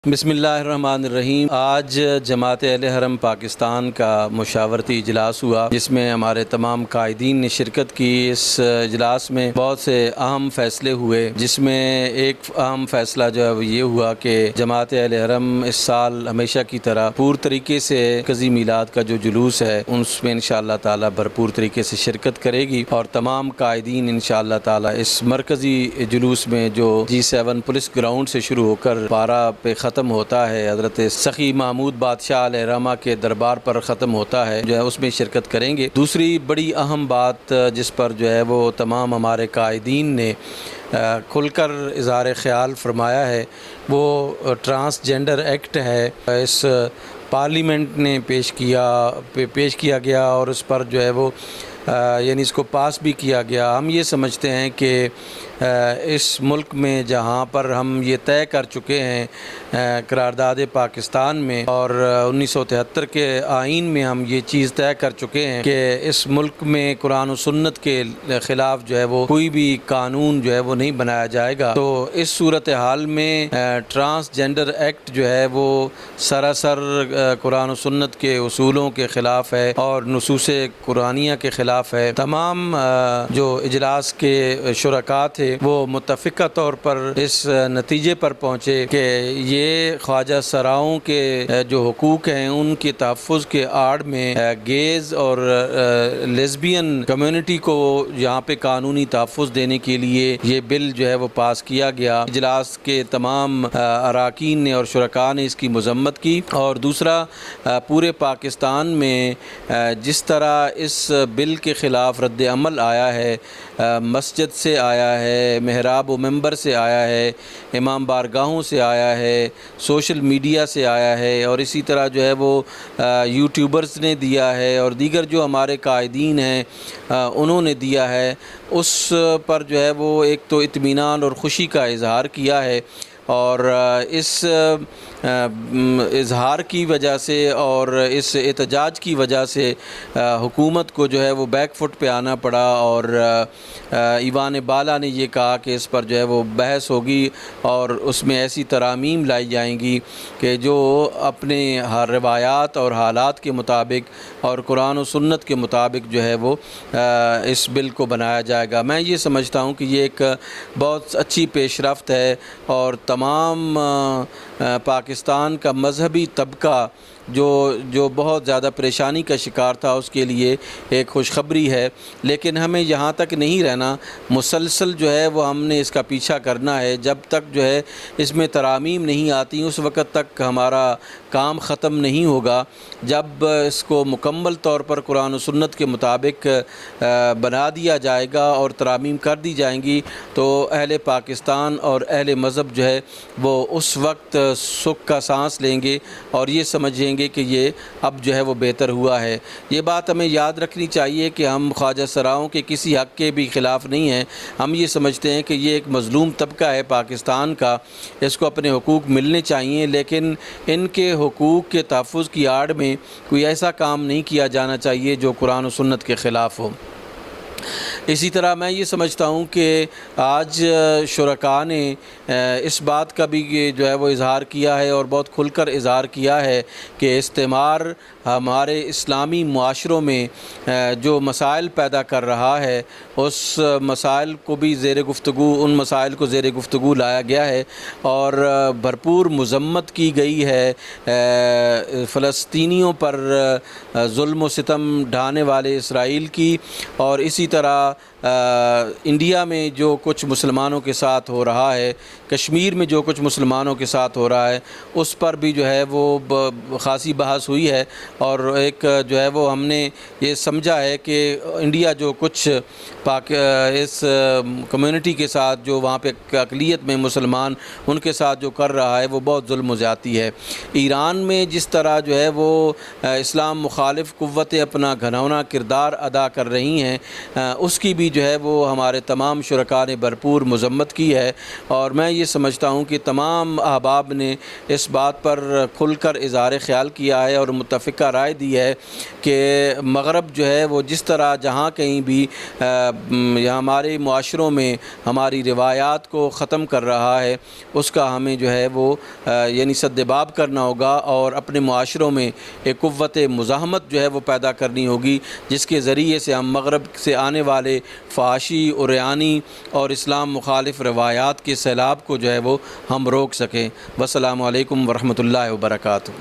بسم اللہ الرحمن الرحیم۔ آج جماعت اہل حرم پاکستان کا مشاورتی اجلاس ہوا جس میں ہمارے تمام قائدین نے شرکت کی۔ اس اجلاس میں بہت سے اہم فیصلے ہوئے، جس میں ایک اہم فیصلہ جو ہے وہ یہ ہوا کہ جماعت اہل حرم اس سال ہمیشہ کی طرح پور طریقے سے مرکزی میلاد کا جو جلوس ہے اس میں انشاءاللہ تعالی بھرپور طریقے سے شرکت کرے گی، اور تمام قائدین انشاءاللہ تعالی اس مرکزی جلوس میں جو G7 پولیس گراؤنڈ سے شروع ہو کر پارا پہ ختم ہوتا ہے، حضرت سخی محمود بادشاہ علیہ الرحمہ کے دربار پر ختم ہوتا ہے، جو ہے اس میں شرکت کریں گے۔ دوسری بڑی اہم بات جس پر جو ہے وہ تمام ہمارے قائدین نے کھل کر اظہار خیال فرمایا ہے وہ ٹرانسجنڈر ایکٹ ہے۔ اس پارلیمنٹ نے پیش کیا گیا اور اس پر جو ہے وہ یعنی اس کو پاس بھی کیا گیا۔ ہم یہ سمجھتے ہیں کہ اس ملک میں جہاں پر ہم یہ طے کر چکے ہیں قرارداد پاکستان میں، اور 1973 کے آئین میں ہم یہ چیز طے کر چکے ہیں کہ اس ملک میں قرآن و سنت کے خلاف جو ہے وہ کوئی بھی قانون جو ہے وہ نہیں بنایا جائے گا۔ تو اس صورتحال میں ٹرانسجنڈر ایکٹ جو ہے وہ سراسر قرآن و سنت کے اصولوں کے خلاف ہے اور نصوص قرآنیہ کے خلاف ہے۔ تمام جو اجلاس کے شرکاء تھے وہ متفقہ طور پر اس نتیجے پر پہنچے کہ یہ خواجہ سراؤں کے جو حقوق ہیں ان کے تحفظ کے آڑ میں گیز اور لیزبین کمیونٹی کو یہاں پہ قانونی تحفظ دینے کے لیے یہ بل جو ہے وہ پاس کیا گیا۔ اجلاس کے تمام اراکین نے اور شرکاء نے اس کی مذمت کی، اور دوسرا پورے پاکستان میں جس طرح اس بل کے خلاف رد عمل آیا ہے، مسجد سے آیا ہے، محراب و منبر سے آیا ہے، امام بارگاہوں سے آیا ہے، سوشل میڈیا سے آیا ہے، اور اسی طرح جو ہے وہ یوٹیوبرز نے دیا ہے، اور دیگر جو ہمارے قائدین ہیں انہوں نے دیا ہے، اس پر جو ہے وہ ایک تو اطمینان اور خوشی کا اظہار کیا ہے، اور اس اظہار کی وجہ سے اور اس احتجاج کی وجہ سے حکومت کو جو ہے وہ بیک فٹ پہ آنا پڑا، اور ایوان بالا نے یہ کہا کہ اس پر جو ہے وہ بحث ہوگی اور اس میں ایسی ترامیم لائی جائیں گی کہ جو اپنے روایات اور حالات کے مطابق اور قرآن و سنت کے مطابق جو ہے وہ اس بل کو بنایا جائے گا۔ میں یہ سمجھتا ہوں کہ یہ ایک بہت اچھی پیش رفت ہے، اور تمام پاکستان کا مذہبی طبقہ جو بہت زیادہ پریشانی کا شکار تھا اس کے لیے ایک خوشخبری ہے۔ لیکن ہمیں یہاں تک نہیں رہنا، مسلسل جو ہے وہ ہم نے اس کا پیچھا کرنا ہے۔ جب تک جو ہے اس میں ترامیم نہیں آتی اس وقت تک ہمارا کام ختم نہیں ہوگا۔ جب اس کو مکمل طور پر قرآن و سنت کے مطابق بنا دیا جائے گا اور ترامیم کر دی جائیں گی تو اہل پاکستان اور اہل مذہب جو ہے وہ اس وقت سکھ کا سانس لیں گے اور یہ سمجھیں گے کہ یہ اب جو ہے وہ بہتر ہوا ہے۔ یہ بات ہمیں یاد رکھنی چاہیے کہ ہم خواجہ سراؤں کے کسی حق کے بھی خلاف نہیں ہیں۔ ہم یہ سمجھتے ہیں کہ یہ ایک مظلوم طبقہ ہے پاکستان کا، اس کو اپنے حقوق ملنے چاہیے، لیکن ان کے حقوق کے تحفظ کی آڑ میں کوئی ایسا کام نہیں کیا جانا چاہیے جو قرآن و سنت کے خلاف ہو۔ اسی طرح میں یہ سمجھتا ہوں کہ آج شرکاء نے اس بات کا بھی جو ہے وہ اظہار کیا ہے اور بہت کھل کر اظہار کیا ہے کہ استعمار ہمارے اسلامی معاشروں میں جو مسائل پیدا کر رہا ہے اس مسائل کو بھی ان مسائل کو زیر گفتگو لایا گیا ہے، اور بھرپور مذمت کی گئی ہے فلسطینیوں پر ظلم و ستم ڈھانے والے اسرائیل کی، اور اسی طرح انڈیا میں جو کچھ مسلمانوں کے ساتھ ہو رہا ہے، کشمیر میں جو کچھ مسلمانوں کے ساتھ ہو رہا ہے اس پر بھی جو ہے وہ خاصی بحث ہوئی ہے، اور ایک جو ہے وہ ہم نے یہ سمجھا ہے کہ انڈیا جو کچھ اس کمیونٹی کے ساتھ جو وہاں پہ اقلیت میں مسلمان ان کے ساتھ جو کر رہا ہے وہ بہت ظلم و زیادتی ہے۔ ایران میں جس طرح جو ہے وہ اسلام مخالف قوتیں اپنا گھناؤنا کردار ادا کر رہی ہیں اس کی بھی جو ہے وہ ہمارے تمام شرکاء نے بھرپور مذمت کی ہے، اور میں یہ سمجھتا ہوں کہ تمام احباب نے اس بات پر کھل کر اظہار خیال کیا ہے اور متفقہ رائے دی ہے کہ مغرب جو ہے وہ جس طرح جہاں کہیں بھی ہمارے معاشروں میں ہماری روایات کو ختم کر رہا ہے، اس کا ہمیں جو ہے وہ یعنی سدباب کرنا ہوگا، اور اپنے معاشروں میں ایک قوت مزاحمت جو ہے وہ پیدا کرنی ہوگی، جس کے ذریعے سے ہم مغرب سے آنے والے فحاشی، عریانی اور اسلام مخالف روایات کے سیلاب کو جو ہے وہ ہم روک سکیں۔ والسلام علیکم ورحمۃ اللہ وبرکاتہ۔